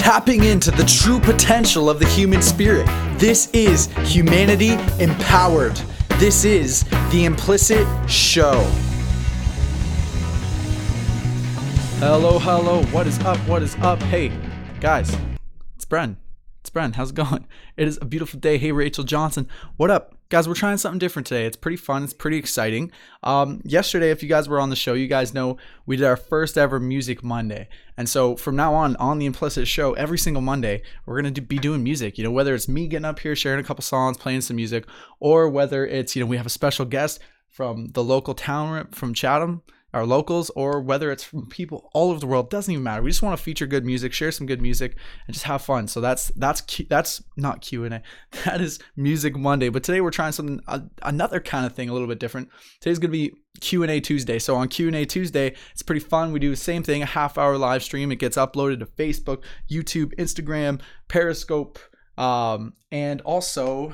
tapping into the true potential of the human spirit. This is Humanity Empowered. This is the Implicit Show. Hello, what is up? Hey, guys, it's Bren. How's it going? It is a beautiful day. Hey, Rachel Johnson, what up? Guys, we're trying something different today. It's pretty fun. It's pretty exciting. Yesterday, if you guys were on the show, you guys know we did our first ever Music Monday. And so from now on the Implicit Show, every single Monday, we're going to be doing music. You know, whether it's me getting up here, sharing a couple songs, playing some music, or whether it's, we have a special guest from the local town, from Chatham, our locals, or whether it's from people all over the world, doesn't even matter. We just want to feature good music, share some good music, and just have fun. So that's not Q&A. That is Music Monday. But today we're trying something, another kind of thing, a little bit different. Today's going to be Q&A Tuesday. So on Q&A Tuesday, it's pretty fun. We do the same thing, a half-hour live stream. It gets uploaded to Facebook, YouTube, Instagram, Periscope, and also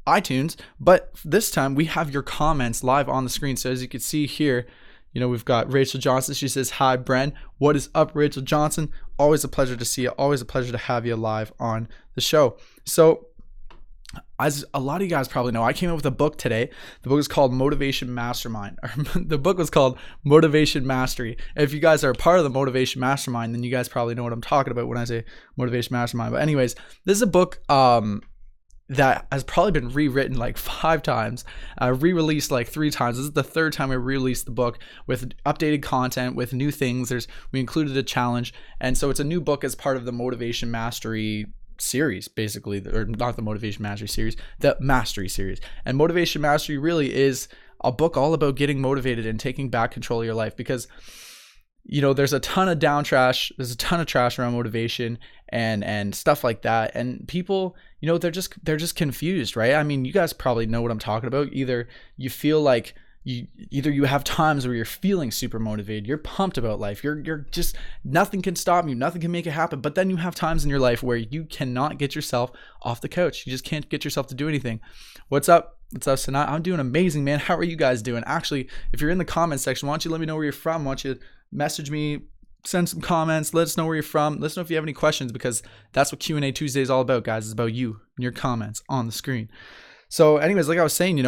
iTunes. But this time we have your comments live on the screen. So as you can see here, we've got Rachel Johnson. She says, "Hi, Bren. What is up, Rachel Johnson? Always a pleasure to see you. Always a pleasure to have you live on the show." So, as a lot of you guys probably know, I came up with a book today. The book is called Motivation Mastermind. The book was called Motivation Mastery. If you guys are a part of the Motivation Mastermind, then you guys probably know what I'm talking about when I say Motivation Mastermind. But anyways, this is a book that has probably been rewritten like 5 times, re-released like 3 times. This is the 3rd time we released the book with updated content, with new things. We included a challenge, and so it's a new book as part of the Motivation Mastery series, basically, or not the Motivation Mastery series, the Mastery series. And Motivation Mastery really is a book all about getting motivated and taking back control of your life, because there's a ton of trash around motivation and stuff like that. And people, they're just confused, right? I mean, you guys probably know what I'm talking about. Either you feel like you have times where you're feeling super motivated, you're pumped about life, you're just, nothing can stop you, nothing can make it happen. But then you have times in your life where you cannot get yourself off the couch. You just can't get yourself to do anything. What's up, Sanat? I'm doing amazing, man. How are you guys doing? Actually, if you're in the comment section, why don't you let me know where you're from? Why don't you message me, send some comments, let us know where you're from. Let us know if you have any questions, because that's what Q&A Tuesday is all about, guys. It's about you and your comments on the screen. So anyways, like I was saying,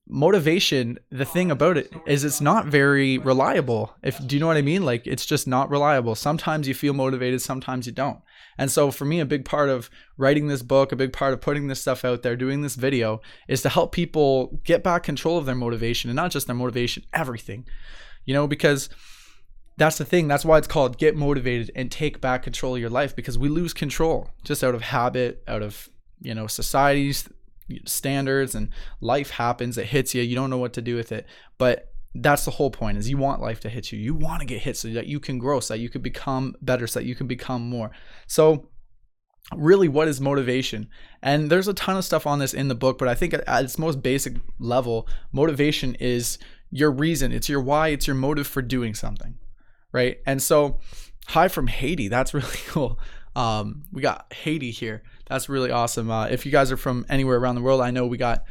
motivation, the thing about it is it's not very reliable. Do you know what I mean? Like, it's just not reliable. Sometimes you feel motivated, sometimes you don't. And so for me, a big part of writing this book, a big part of putting this stuff out there, doing this video, is to help people get back control of their motivation, and not just their motivation, everything, because that's the thing. That's why it's called Get Motivated and Take Back Control of Your Life, because we lose control just out of habit, out of, society's standards, and life happens. It hits you. You don't know what to do with it. But that's the whole point, is you want life to hit you. You want to get hit so that you can grow, so that you can become better, so that you can become more. So really, what is motivation? And there's a ton of stuff on this in the book, but I think at its most basic level, motivation is your reason. It's your why. It's your motive for doing something. Right. And so, hi from Haiti. That's really cool. We got Haiti here. That's really awesome. If you guys are from anywhere around the world, I know we got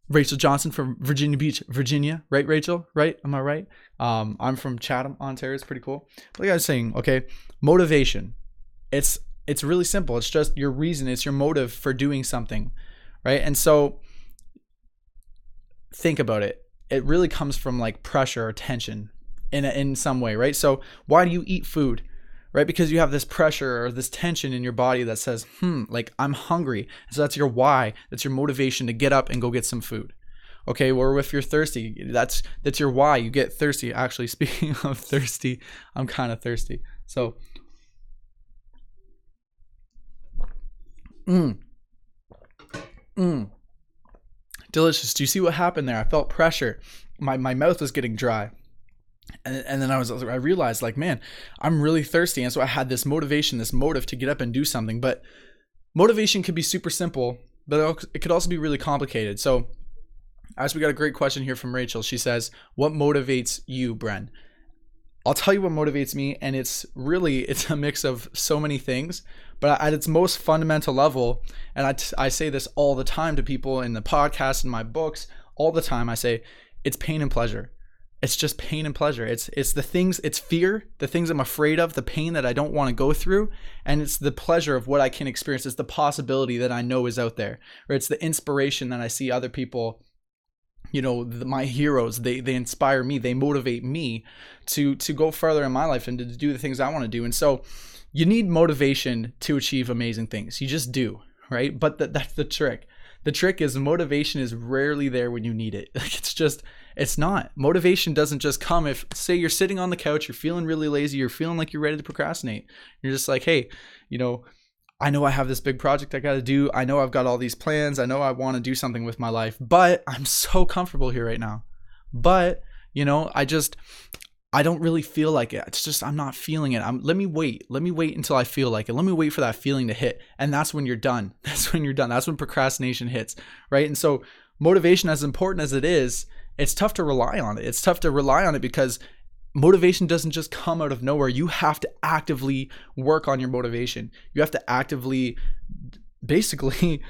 Rachel Johnson from Virginia Beach, Virginia. Right, Rachel? Right? Am I right? I'm from Chatham, Ontario. It's pretty cool. But like I was saying, okay, motivation. It's really simple. It's just your reason. It's your motive for doing something. Right. And so think about it. It really comes from like pressure or tension in some way, right? So why do you eat food, right? Because you have this pressure or this tension in your body that says, like, I'm hungry. So that's your why. That's your motivation to get up and go get some food. Okay, or if you're thirsty, that's your why. You get thirsty. Actually, speaking of thirsty, I'm kind of thirsty. So, delicious. Do you see what happened there? I felt pressure. My mouth was getting dry. And then I realized, like, man, I'm really thirsty. And so I had this motivation, this motive to get up and do something. But motivation could be super simple, but it could also be really complicated. So we got a great question here from Rachel. She says, "What motivates you, Bren?" I'll tell you what motivates me. And it's a mix of so many things. But at its most fundamental level, and I say this all the time to people in the podcast, in my books, all the time, I say it's pain and pleasure. It's just pain and pleasure. It's the things, it's fear, the things I'm afraid of, the pain that I don't want to go through, and it's the pleasure of what I can experience. It's the possibility that I know is out there, or it's the inspiration that I see other people, my heroes, they inspire me, they motivate me to go further in my life and to do the things I want to do. And so you need motivation to achieve amazing things. You just do, right? But that's the trick. The trick is motivation is rarely there when you need it. Like it's not. Motivation doesn't just come if, say, you're sitting on the couch, you're feeling really lazy, you're feeling like you're ready to procrastinate. You're just like, hey, I know I have this big project I got to do. I know I've got all these plans. I know I want to do something with my life, but I'm so comfortable here right now. But, I don't really feel like it. It's just, I'm not feeling it. Let me wait until I feel like it. Let me wait for that feeling to hit. And that's when you're done. That's when procrastination hits, right? And so motivation, as important as it is, it's tough to rely on it. It's tough to rely on it because motivation doesn't just come out of nowhere. You have to actively work on your motivation. You have to actively basically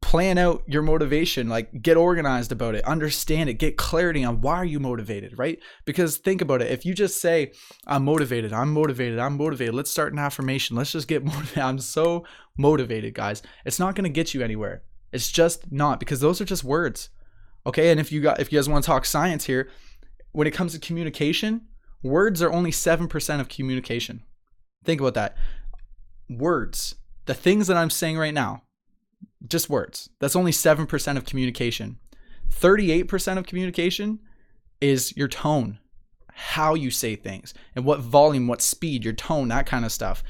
plan out your motivation, like get organized about it, understand it, get clarity on why are you motivated, right? Because think about it. If you just say, I'm motivated, let's start an affirmation. Let's just get motivated. I'm so motivated, guys. It's not going to get you anywhere. It's just not, because those are just words. Okay. And if you guys want to talk science here, when it comes to communication, words are only 7% of communication. Think about that. Words, the things that I'm saying right now, just words. That's only 7% of communication. 38% of communication is your tone, how you say things, and what volume, what speed, your tone, that kind of stuff.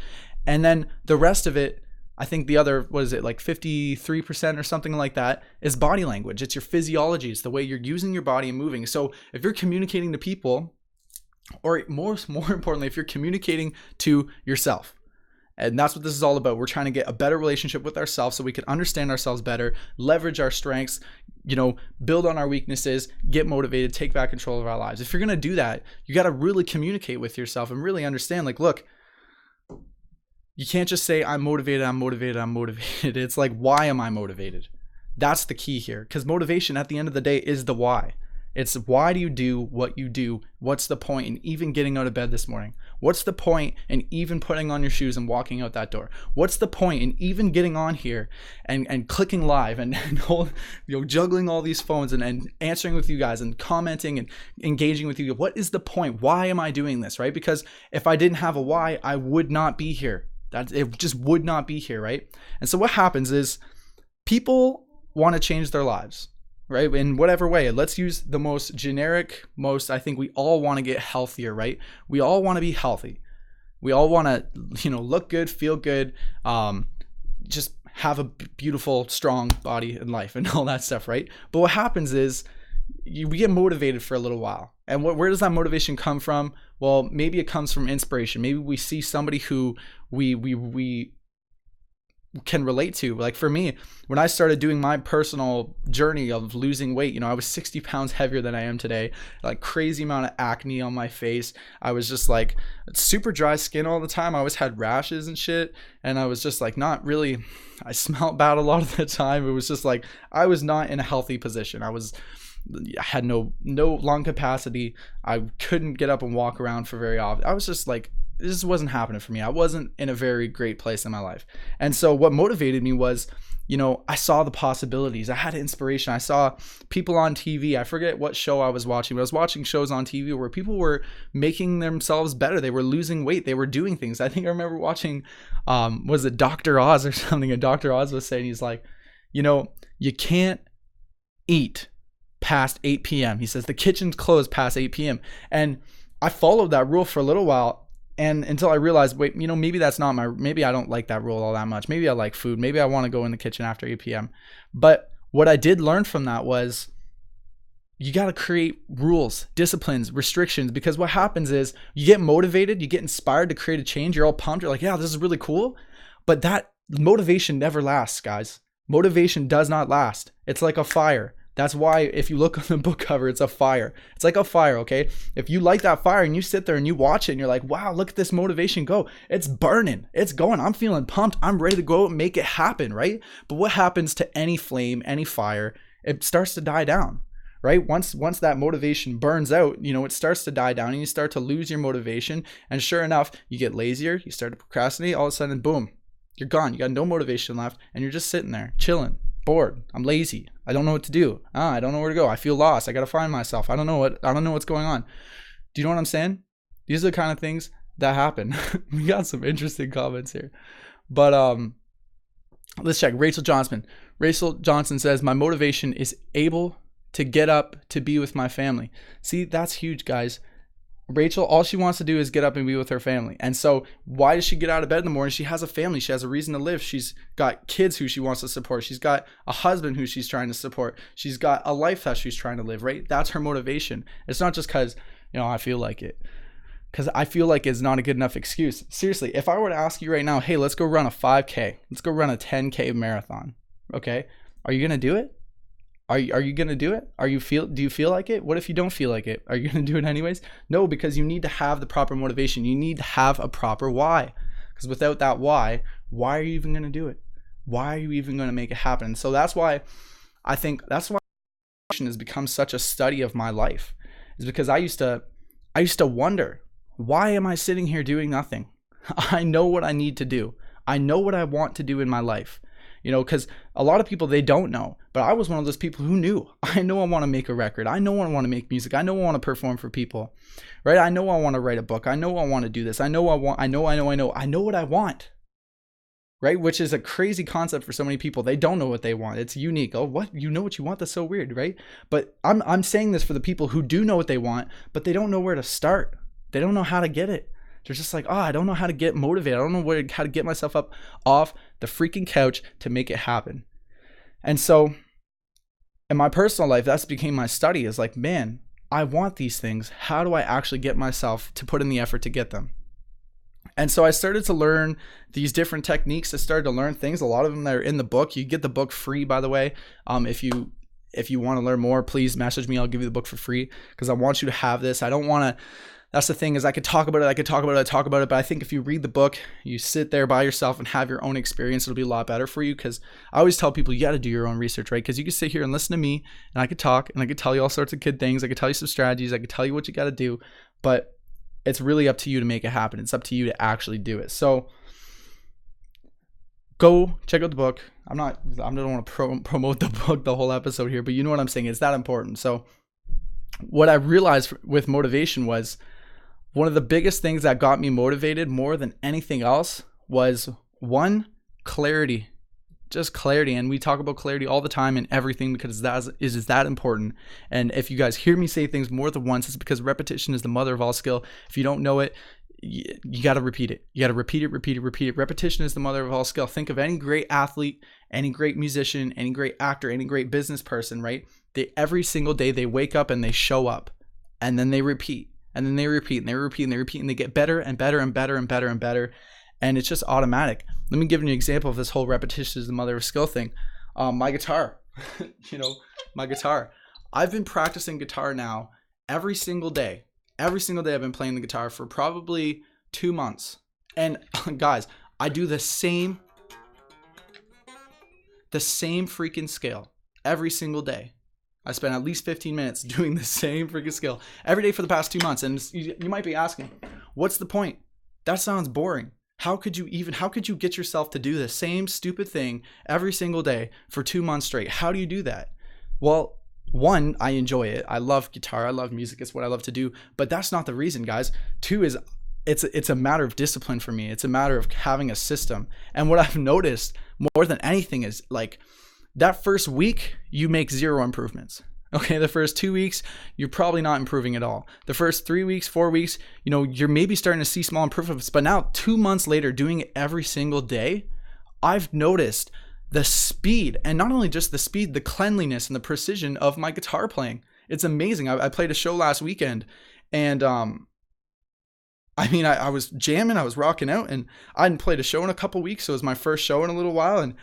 And then the rest of it, I think the other, like 53% or something like that, is body language. It's your physiology. It's the way you're using your body and moving. So if you're communicating to people, or more importantly, if you're communicating to yourself, and that's what this is all about. We're trying to get a better relationship with ourselves so we can understand ourselves better, leverage our strengths, build on our weaknesses, get motivated, take back control of our lives. If you're going to do that, you got to really communicate with yourself and really understand, like, look, you can't just say, I'm motivated. It's like, why am I motivated? That's the key here, because motivation at the end of the day is the why. It's why do you do what you do? What's the point in even getting out of bed this morning? What's the point in even putting on your shoes and walking out that door? What's the point in even getting on here and clicking live and juggling all these phones and answering with you guys and commenting and engaging with you? What is the point? Why am I doing this, right? Because if I didn't have a why, I would not be here. It just would not be here, right? And so what happens is people want to change their lives, right? In whatever way. Let's use the most generic, I think we all want to get healthier, right? We all want to be healthy. We all want to, look good, feel good, just have a beautiful, strong body and life and all that stuff, right? But what happens is we get motivated for a little while. And where does that motivation come from? Well, maybe it comes from inspiration. Maybe we see somebody who we can relate to. Like for me, when I started doing my personal journey of losing weight, I was 60 pounds heavier than I am today, like crazy amount of acne on my face. I was just like super dry skin all the time. I always had rashes and shit. And I was just like, I smelled bad a lot of the time. It was just like, I was not in a healthy position. I had no lung capacity. I couldn't get up and walk around for very often. I was just like, this wasn't happening for me. I wasn't in a very great place in my life. And so what motivated me was, I saw the possibilities. I had inspiration. I saw people on TV. I forget what show I was watching, but I was watching shows on TV where people were making themselves better. They were losing weight. They were doing things. I think I remember watching, was it Dr. Oz or something? And Dr. Oz was saying, he's like, you can't eat past 8 p.m. He says the kitchen's closed past 8 p.m. And I followed that rule for a little while. And until I realized, wait, maybe that's not maybe I don't like that rule all that much. Maybe I like food. Maybe I want to go in the kitchen after 8 p.m. But what I did learn from that was you got to create rules, disciplines, restrictions, because what happens is you get motivated, you get inspired to create a change. You're all pumped. You're like, yeah, this is really cool. But that motivation never lasts, guys. Motivation does not last. It's like a fire. That's why if you look on the book cover, it's a fire. It's like a fire, okay? If you light that fire and you sit there and you watch it and you're like, wow, look at this motivation go. It's burning. It's going. I'm feeling pumped. I'm ready to go and make it happen, right? But what happens to any flame, any fire? It starts to die down, right? Once that motivation burns out, it starts to die down and you start to lose your motivation. And sure enough, you get lazier, you start to procrastinate, all of a sudden, boom, you're gone. You got no motivation left and you're just sitting there chilling, bored. I'm lazy. I don't know what to do. I don't know where to go. I feel lost. I got to find myself. I don't know what's going on. Do you know what I'm saying? These are the kind of things that happen. We got some interesting comments here. But let's check. Rachel Johnson says, my motivation is able to get up to be with my family. See, that's huge, guys. Rachel, all she wants to do is get up and be with her family. And so why does she get out of bed in the morning? She has a family. She has a reason to live. She's got kids who she wants to support. She's got a husband who she's trying to support. She's got a life that she's trying to live, right? That's her motivation. It's not just because, I feel like it. Because I feel like it's not a good enough excuse. Seriously, if I were to ask you right now, hey, let's go run a 5K. Let's go run a 10K marathon. Okay? Are you going to do it? Are you going to do it? Do you feel like it? What if you don't feel like it? Are you going to do it anyways? No, because you need to have the proper motivation. You need to have a proper why. Because without that why are you even going to do it? Why are you even going to make it happen? So that's why motivation has become such a study of my life. Is because I used to wonder, why am I sitting here doing nothing? I know what I need to do. I know what I want to do in my life. Because a lot of people, they don't know, but I was one of those people who knew. I know I want to make a record. I know I want to make music. I know I want to perform for people, right? I know I want to write a book. I know I want to do this. I know what I want, right? Which is a crazy concept for so many people. They don't know what they want. It's unique. Oh, what? You know what you want? That's so weird, right? But I'm saying this for the people who do know what they want, but they don't know where to start. They don't know how to get it. They're just like, I don't know how to get motivated. I don't know how to get myself up off the freaking couch to make it happen. And so in my personal life, that's became my study, is like, man, I want these things. How do I actually get myself to put in the effort to get them? And so I started to learn these different techniques. I started to learn things. A lot of them that are in the book. You get the book free, by the way. If you want to learn more, please message me. I'll give you the book for free because I want you to have this. I don't want to. That's the thing, is I could talk about it, but I think if you read the book, you sit there by yourself and have your own experience, it'll be a lot better for you. Because I always tell people, you got to do your own research, right? Because you can sit here and listen to me and I could talk and I could tell you all sorts of good things. I could tell you some strategies. I could tell you what you got to do, but it's really up to you to make it happen. It's up to you to actually do it. So go check out the book. I don't want to promote the book the whole episode here, but you know what I'm saying. It's that important. So what I realized with motivation was, one of the biggest things that got me motivated more than anything else was, one, clarity. Just clarity. And we talk about clarity all the time in everything because that is that important. And if you guys hear me say things more than once, it's because repetition is the mother of all skill. If you don't know it, you got to repeat it. You got to repeat it. Repetition is the mother of all skill. Think of any great athlete, any great musician, any great actor, any great business person, right? Every single day they wake up and they show up and then they repeat. And then they repeat and they repeat and they repeat and they get better and better and better and better and better. And it's just automatic. Let me give you an example of this whole repetition is the mother of skill thing. My guitar, my guitar. I've been practicing guitar now every single day. Every single day I've been playing the guitar for probably 2 months. And guys, I do the same freaking scale every single day. I spent at least 15 minutes doing the same freaking skill every day for the past 2 months. And you might be asking, what's the point? That sounds boring. How could you get yourself to do the same stupid thing every single day for 2 months straight? How do you do that? Well, one, I enjoy it. I love guitar. I love music. It's what I love to do. But that's not the reason, guys. Two is it's a matter of discipline for me. It's a matter of having a system. And what I've noticed more than anything is, like, that first week, you make zero improvements. Okay, the first 2 weeks, you're probably not improving at all. The first 3 weeks, 4 weeks, you're maybe starting to see small improvements. But now 2 months later, doing it every single day, I've noticed the speed, and not only just the speed, the cleanliness and the precision of my guitar playing. It's amazing. I played a show last weekend, and I was jamming, I was rocking out, and I hadn't played a show in a couple weeks, so it was my first show in a little while, and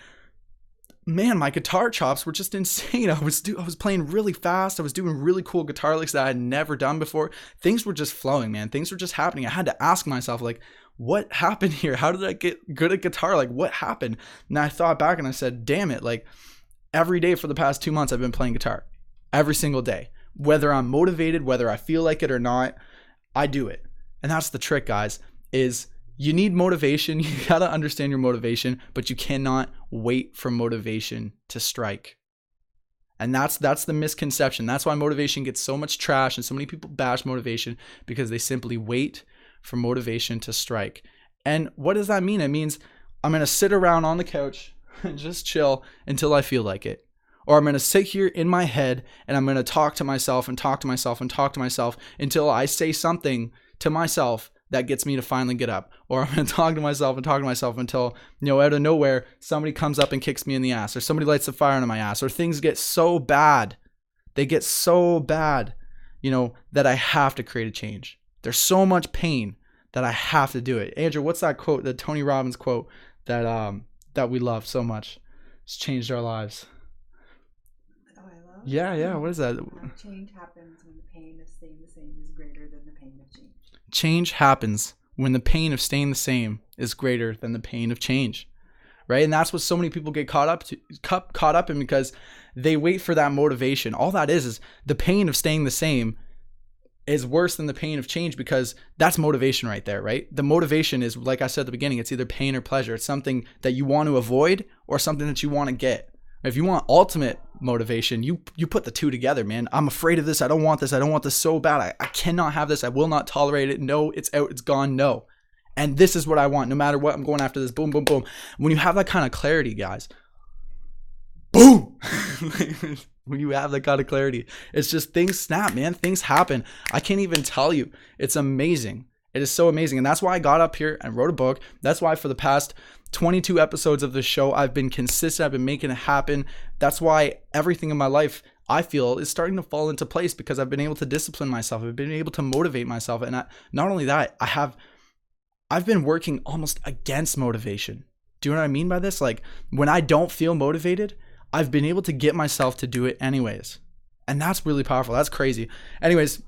man, my guitar chops were just insane. I was playing really fast. I was doing really cool guitar licks that I had never done before. Things were just flowing, man. Things were just happening. I had to ask myself, like, what happened here? How did I get good at guitar? Like, what happened? And I thought back and I said, damn it, like, every day for the past 2 months I've been playing guitar. every single day. Whether I'm motivated, whether I feel like it or not, I do it. And that's the trick, guys, is you need motivation. You got to understand your motivation, but you cannot wait for motivation to strike. And that's the misconception. That's why motivation gets so much trash and so many people bash motivation, because they simply wait for motivation to strike. And what does that mean? It means I'm going to sit around on the couch and just chill until I feel like it. Or I'm going to sit here in my head and I'm going to talk to myself and talk to myself and talk to myself until I say something to myself that gets me to finally get up. Or I'm going to talk to myself and talk to myself until, out of nowhere, somebody comes up and kicks me in the ass, or somebody lights a fire under my ass, or things get so bad. They get so bad, that I have to create a change. There's so much pain that I have to do it. Andrew, what's that quote, the Tony Robbins quote that we love so much? It's changed our lives. Oh, I love. Yeah. What is that? Change happens when the pain of staying the same is greater than the pain of change. Change happens when the pain of staying the same is greater than the pain of change, right? And that's what so many people get caught up in, because they wait for that motivation. All that is the pain of staying the same is worse than the pain of change, because that's motivation right there, right? The motivation is, like I said at the beginning, it's either pain or pleasure. It's something that you want to avoid or something that you want to get. If you want ultimate motivation, you put the two together, man. I'm afraid of this. I don't want this. I don't want this so bad. I cannot have this. I will not tolerate it. No, it's out. It's gone. No. And this is what I want. No matter what, I'm going after this. Boom, boom, boom. When you have that kind of clarity, guys, boom. When you have that kind of clarity, it's just things snap, man. Things happen. I can't even tell you. It's amazing. It is so amazing. And that's why I got up here and wrote a book. That's why for the past 22 episodes of the show, I've been consistent. I've been making it happen. That's why everything in my life, I feel, is starting to fall into place, because I've been able to discipline myself. I've been able to motivate myself. And not only that, I've been working almost against motivation. Do you know what I mean by this? Like, when I don't feel motivated, I've been able to get myself to do it anyways. And that's really powerful. That's crazy. Anyways,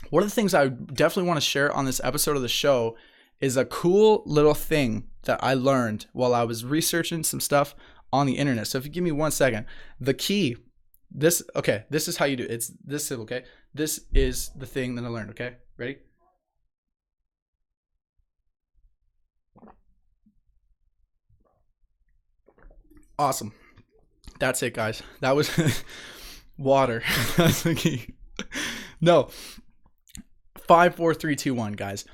one of the things I definitely want to share on this episode of the show is a cool little thing that I learned while I was researching some stuff on the internet. So if you give me 1 second, the key, this is how you do it. It's this simple, okay? This is the thing that I learned, okay? Ready? Awesome. That's it, guys. That was water. That's the key. No. 5, 4, 3, 2, 1, guys.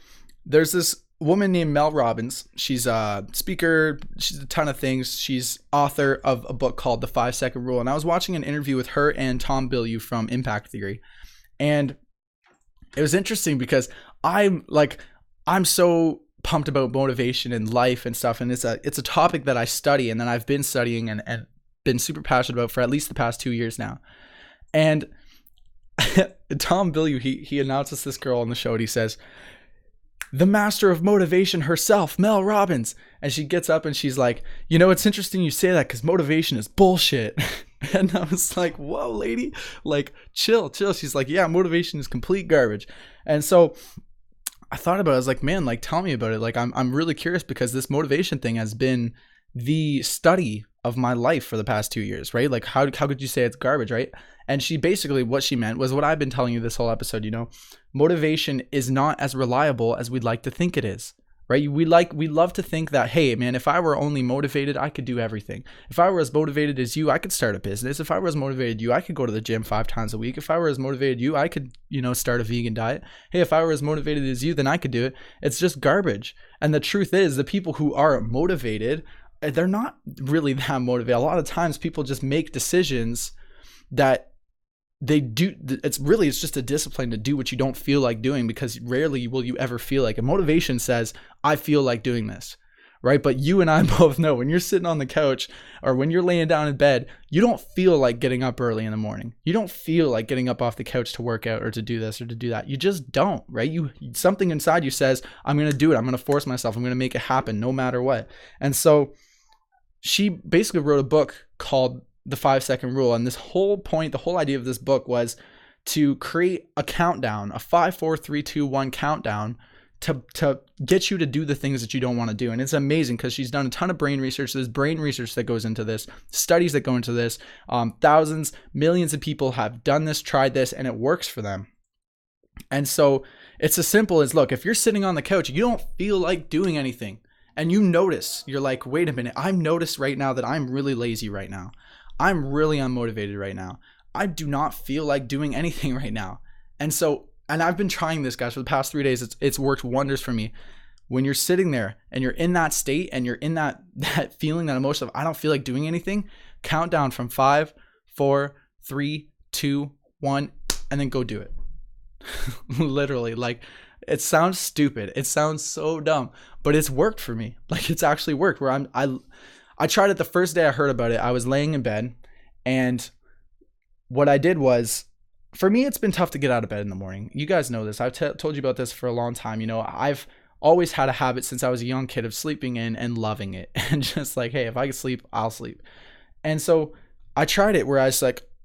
There's this woman named Mel Robbins. She's a speaker. She's a ton of things. She's author of a book called The 5-Second Rule. And I was watching an interview with her and Tom Bilyeu from Impact Theory. And it was interesting because I'm so pumped about motivation and life and stuff. And it's a topic that I study and then I've been studying and been super passionate about for at least the past 2 years now. And Tom Bilyeu, he announces this girl on the show and he says, the master of motivation herself, Mel Robbins. And she gets up and she's like, it's interesting you say that because motivation is bullshit. And I was like, whoa, lady, like chill. She's like, yeah, motivation is complete garbage. And so I thought about it. I was like, man, like, tell me about it. Like, I'm really curious because this motivation thing has been the study of my life for the past 2 years, right? Like, how could you say it's garbage, right? And she basically, what she meant was what I've been telling you this whole episode, motivation is not as reliable as we'd like to think it is, right? We love to think that, hey, man, if I were only motivated, I could do everything. If I were as motivated as you, I could start a business. If I were as motivated as you, I could go to the gym 5 times a week. If I were as motivated as you, I could, start a vegan diet. Hey, if I were as motivated as you, then I could do it. It's just garbage. And the truth is, the people who are motivated, they're not really that motivated. A lot of times people just make decisions that they do. It's just a discipline to do what you don't feel like doing, because rarely will you ever feel like it. Motivation says, I feel like doing this, right? But you and I both know when you're sitting on the couch or when you're laying down in bed, you don't feel like getting up early in the morning. You don't feel like getting up off the couch to work out or to do this or to do that. You just don't, right? Something inside you says, I'm going to do it. I'm going to force myself. I'm going to make it happen no matter what. And so she basically wrote a book called The 5-Second Rule. And this whole point, the whole idea of this book was to create a countdown, a 5, 4, 3, 2, 1 countdown to get you to do the things that you don't want to do. And it's amazing because she's done a ton of brain research. There's brain research that goes into this, studies that go into this. Thousands, millions of people have done this, tried this, and it works for them. And so it's as simple as, look, if you're sitting on the couch, you don't feel like doing anything, and you notice, you're like, wait a minute, I've noticed right now that I'm really lazy right now. I'm really unmotivated right now. I do not feel like doing anything right now. And I've been trying this, guys, for the past 3 days. It's worked wonders for me. When you're sitting there and you're in that state and you're in that feeling, that emotion of I don't feel like doing anything, count down from 5, 4, 3, 2, 1, and then go do it. Literally, like, it sounds stupid. It sounds so dumb, but it's worked for me. Like, it's actually worked. Where I tried it the first day I heard about it. I was laying in bed, and what I did was, for me, it's been tough to get out of bed in the morning. You guys know this. I've told you about this for a long time. You know, I've always had a habit since I was a young kid of sleeping in and loving it, and just like, hey, if I can sleep, I'll sleep. And so I tried it where I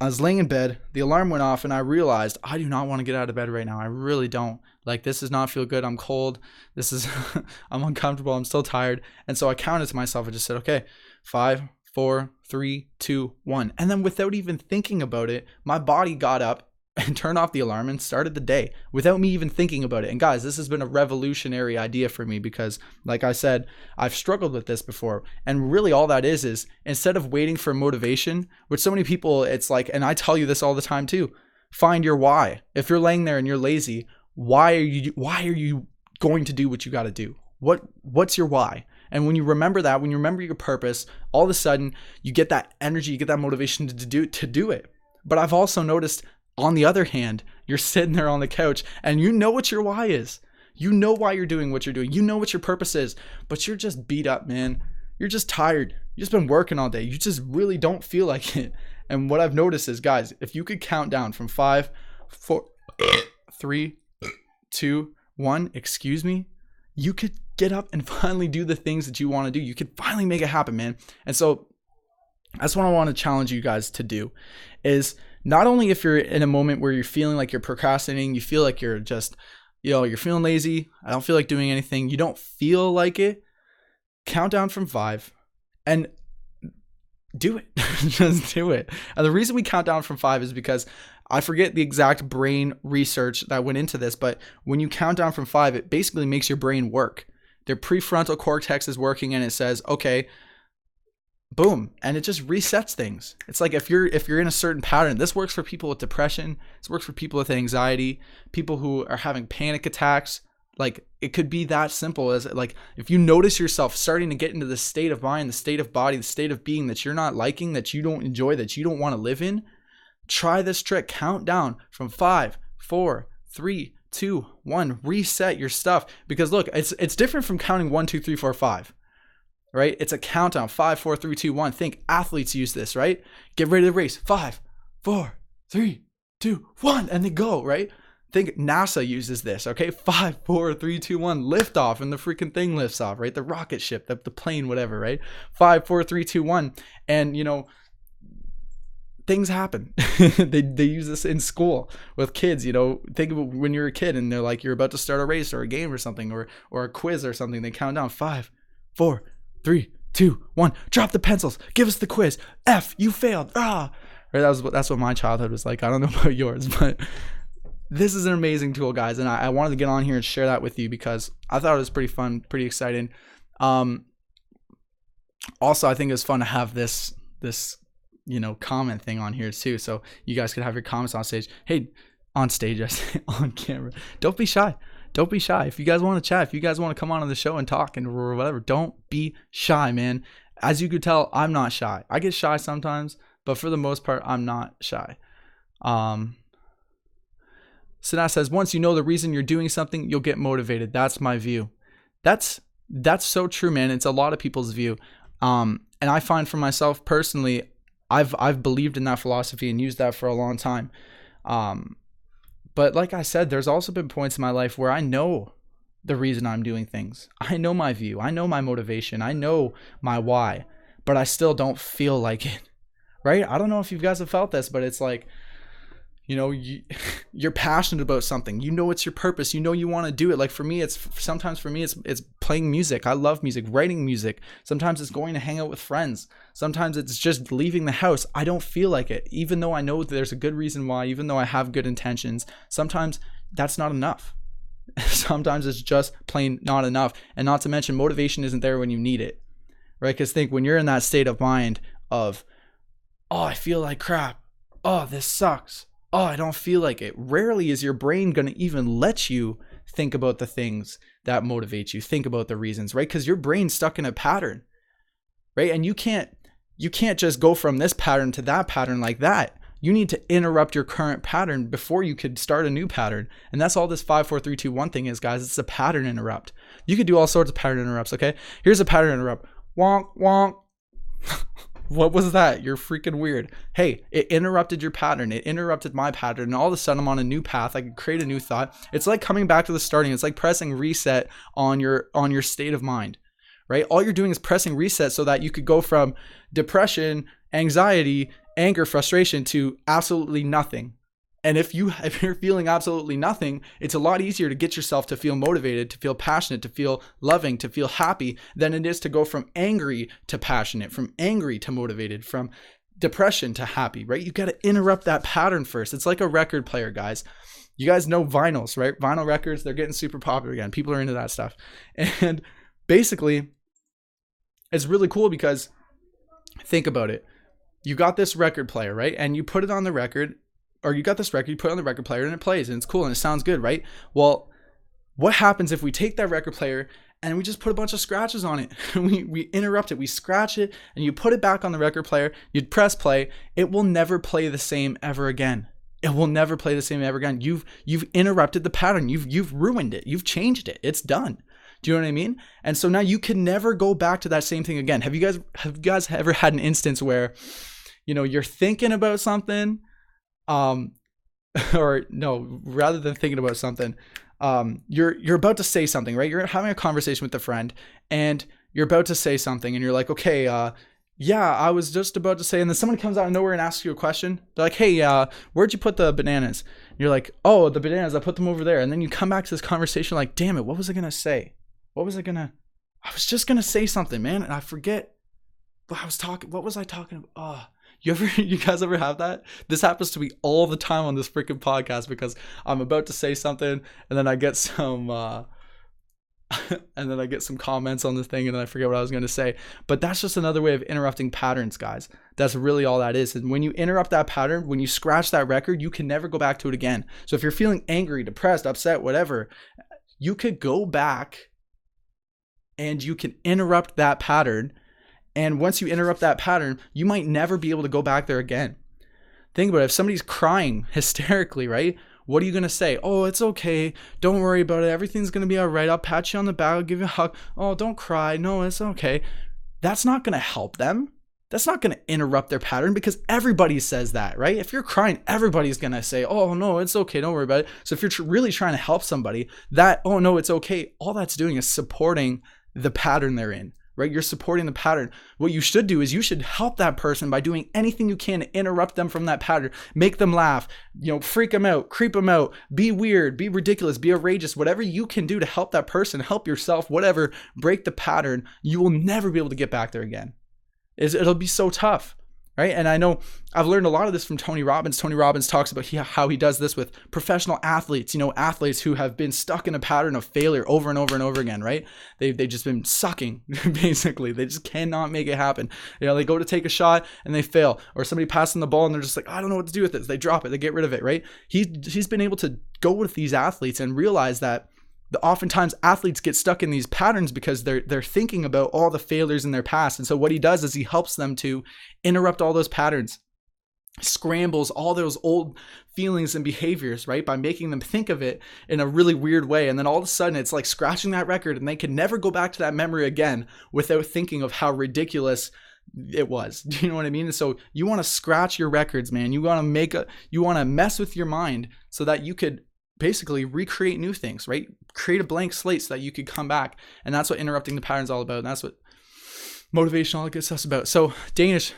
was laying in bed, the alarm went off, and I realized I do not want to get out of bed right now. I really don't. Like, this does not feel good. I'm cold. This is, I'm uncomfortable. I'm still tired. And so I counted to myself. I just said, okay, 5, 4, 3, 2, 1. And then without even thinking about it, my body got up and turned off the alarm and started the day without me even thinking about it. And guys, this has been a revolutionary idea for me because, like I said, I've struggled with this before. And really all that is instead of waiting for motivation, which so many people, it's like, and I tell you this all the time too, find your why. If you're laying there and you're lazy, why are you going to do what you got to do? What's your why? And when you remember that, when you remember your purpose, all of a sudden you get that energy, you get that motivation to do it. But I've also noticed, on the other hand, you're sitting there on the couch and you know what your why is. You know why you're doing what you're doing. You know what your purpose is, but you're just beat up, man. You're just tired. You've just been working all day. You just really don't feel like it. And what I've noticed is, guys, if you could count down from 5, 4, 3, 2, 1, excuse me, you could get up and finally do the things that you want to do. You could finally make it happen, man. And so that's what I want to challenge you guys to do, is not only if you're in a moment where you're feeling like you're procrastinating, you feel like you're just, you're feeling lazy, I don't feel like doing anything, you don't feel like it, count down from 5 and do it. Just do it. And the reason we count down from 5 is because I forget the exact brain research that went into this, but when you count down from 5, it basically makes your brain work. Their prefrontal cortex is working and it says, okay, boom, and it just resets things. It's like if you're in a certain pattern, this works for people with depression, this works for people with anxiety, people who are having panic attacks. Like, it could be that simple as, like, if you notice yourself starting to get into the state of mind, the state of body, the state of being that you're not liking, that you don't enjoy, that you don't want to live in, try this trick. Count down from 5, 4, 3, 2, 1. Reset your stuff. Because look, it's different from counting 1, 2, 3, 4, 5. Right? It's a countdown. 5, 4, 3, 2, 1. Think athletes use this, right? Get ready to race. 5, 4, 3, 2, 1, and they go, right? Think NASA uses this, okay? 5, 4, 3, 2, 1, lift off, and the freaking thing lifts off, right? The rocket ship, the plane, whatever, right? 5, 4, 3, 2, 1. And things happen. they use this in school with kids. Think of when you're a kid and they're like, you're about to start a race or a game or something, or a quiz or something. They count down 5, 4, 3, 2, 1. Drop the pencils. Give us the quiz. F, you failed. Right? That's what my childhood was like. I don't know about yours, but this is an amazing tool, guys. And I wanted to get on here and share that with you because I thought it was pretty fun, pretty exciting. Also, I think it was fun to have this comment thing on here too. So you guys could have your comments on stage. Hey, on stage, I say, on camera. Don't be shy. Don't be shy. If you guys want to chat, if you guys want to come on the show and talk and or whatever, don't be shy, man. As you could tell, I'm not shy. I get shy sometimes, but for the most part, I'm not shy. Sinat says, once you know the reason you're doing something, you'll get motivated. That's my view. That's so true, man. It's a lot of people's view. And I find for myself personally, I've believed in that philosophy and used that for a long time. But like I said, there's also been points in my life where I know the reason I'm doing things. I know my view. I know my motivation. I know my why, but I still don't feel like it, right? I don't know if you guys have felt this, but it's like, you're passionate about something, it's your purpose, you want to do it. Like for me, it's playing music. I love music, writing music. Sometimes it's going to hang out with friends. Sometimes it's just leaving the house. I don't feel like it, even though I know there's a good reason why, even though I have good intentions. Sometimes that's not enough. Sometimes it's just plain not enough. And not to mention, motivation isn't there when you need it, right? Because think, when you're in that state of mind of, oh, I feel like crap, oh, this sucks, oh, I don't feel like it, rarely is your brain going to even let you think about the things that motivate you, think about the reasons, right? Because your brain's stuck in a pattern, right? And you can't just go from this pattern to that pattern like that. You need to interrupt your current pattern before you could start a new pattern. And that's all this 5, 4, 3, 2, 1 thing is, guys. It's a pattern interrupt. You could do all sorts of pattern interrupts, okay? Here's a pattern interrupt. Wonk, wonk. What was that? You're freaking weird. Hey, it interrupted your pattern. It interrupted my pattern. And all of a sudden I'm on a new path. I can create a new thought. It's like coming back to the starting. It's like pressing reset on your state of mind, right? All you're doing is pressing reset so that you could go from depression, anxiety, anger, frustration to absolutely nothing. And if you're feeling absolutely nothing, it's a lot easier to get yourself to feel motivated, to feel passionate, to feel loving, to feel happy than it is to go from angry to passionate, from angry to motivated, from depression to happy, right? You got to interrupt that pattern first. It's like a record player, guys. You guys know vinyls, right? Vinyl records, they're getting super popular again. People are into that stuff. And basically, it's really cool because think about it. You got this record player, right? And you put it on the record, or you got this record, you put it on the record player and it plays and it's cool and it sounds good, right? Well, what happens if we take that record player and we just put a bunch of scratches on it? we interrupt it, we scratch it, and you put it back on the record player, you'd press play, it will never play the same ever again. It will never play the same ever again. You've interrupted the pattern. You've ruined it. You've changed it. It's done. Do you know what I mean? And so now you can never go back to that same thing again. Have you guys ever had an instance where, you're thinking about something, or no, rather than thinking about something, you're about to say something, right? You're having a conversation with a friend and you're about to say something and you're like, okay, yeah, I was just about to say, and then someone comes out of nowhere and asks you a question. They're like, hey, where'd you put the bananas? And you're like, oh, the bananas, I put them over there. And then you come back to this conversation like, damn it, what was I going to say? I was just going to say something, man. And I forget what was I talking about? Oh, you guys ever have that? This happens to me all the time on this freaking podcast because I'm about to say something and then I get some comments on the thing and then I forget what I was going to say. But that's just another way of interrupting patterns, guys. That's really all that is. And when you interrupt that pattern, when you scratch that record, you can never go back to it again. So if you're feeling angry, depressed, upset, whatever, you could go back and you can interrupt that pattern. And once you interrupt that pattern, you might never be able to go back there again. Think about it. If somebody's crying hysterically, right? What are you going to say? Oh, it's okay. Don't worry about it. Everything's going to be all right. I'll pat you on the back. I'll give you a hug. Oh, don't cry. No, it's okay. That's not going to help them. That's not going to interrupt their pattern because everybody says that, right? If you're crying, everybody's going to say, oh, no, it's okay. Don't worry about it. So if you're really trying to help somebody, that, oh, no, it's okay. All that's doing is supporting the pattern they're in. Right? You're supporting the pattern. What you should do is you should help that person by doing anything you can to interrupt them from that pattern, make them laugh, freak them out, creep them out, be weird, be ridiculous, be outrageous, whatever you can do to help that person, help yourself, whatever, break the pattern. You will never be able to get back there again. It'll be so tough. Right. And I know I've learned a lot of this from Tony Robbins. Tony Robbins talks about how he does this with professional athletes, athletes who have been stuck in a pattern of failure over and over and over again. Right. They've just been sucking, basically. They just cannot make it happen. They go to take a shot and they fail, or somebody passes them the ball and they're just like, I don't know what to do with this. They drop it. They get rid of it. Right. He's been able to go with these athletes and realize that oftentimes athletes get stuck in these patterns because they're thinking about all the failures in their past. And so what he does is he helps them to interrupt all those patterns, scrambles all those old feelings and behaviors, right? By making them think of it in a really weird way. And then all of a sudden it's like scratching that record and they can never go back to that memory again without thinking of how ridiculous it was. Do you know what I mean? And so you want to scratch your records, man. You want to mess with your mind so that you could basically recreate new things, right? Create a blank slate so that you could come back. And that's what interrupting the pattern is all about. And that's what motivation, all that good stuff's about. So Danish,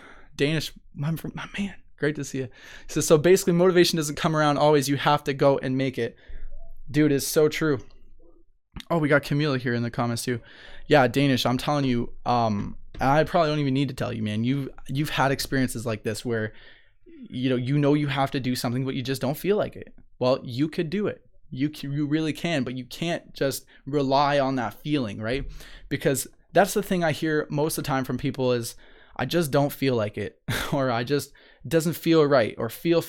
my man, Great to see you. So basically motivation doesn't come around always. You have to go and make it. Dude, it's so true. Oh, we got Camila here in the comments too. Yeah, Danish, I'm telling you, I probably don't even need to tell you, man. You've had experiences like this where you have to do something, but you just don't feel like it. Well, you could do it. You really can, but you can't just rely on that feeling, right? Because that's the thing I hear most of the time from people is, I just don't feel like it, or it doesn't feel right, or feel.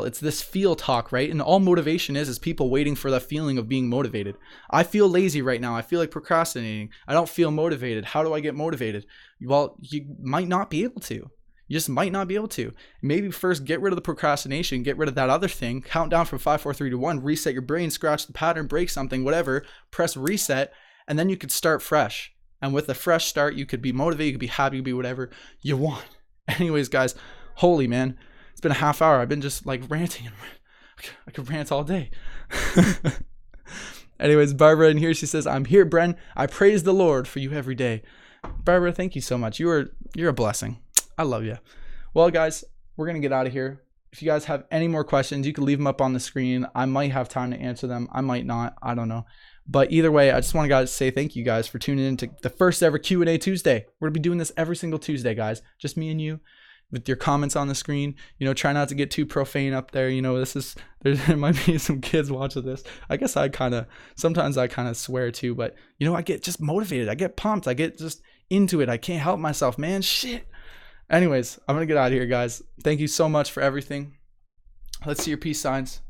It's this feel talk, right? And all motivation is people waiting for the feeling of being motivated. I feel lazy right now. I feel like procrastinating. I don't feel motivated. How do I get motivated? Well, you might not be able to. You just might not be able to. Maybe first get rid of the procrastination, get rid of that other thing, count down from 5, 4, 3, 2, 1, reset your brain, scratch the pattern, break something, whatever, press reset, and then you could start fresh. And with a fresh start, you could be motivated, you could be happy, you could be whatever you want. Anyways, guys, holy man, it's been a half hour. I've been just like ranting. I could rant all day. Anyways, Barbara in here, she says, I'm here, Bren. I praise the Lord for you every day. Barbara, thank you so much. You're a blessing. I love you. Well, guys, we're going to get out of here. If you guys have any more questions, you can leave them up on the screen. I might have time to answer them. I might not. I don't know. But either way, I just want to say thank you guys for tuning in to the first ever Q&A Tuesday. We're going to be doing this every single Tuesday, guys. Just me and you with your comments on the screen. Try not to get too profane up there. There might be some kids watching this. I guess sometimes I kind of swear too, but I get just motivated. I get pumped. I get just into it. I can't help myself, man. Shit. Anyways, I'm going to get out of here, guys. Thank you so much for everything. Let's see your peace signs.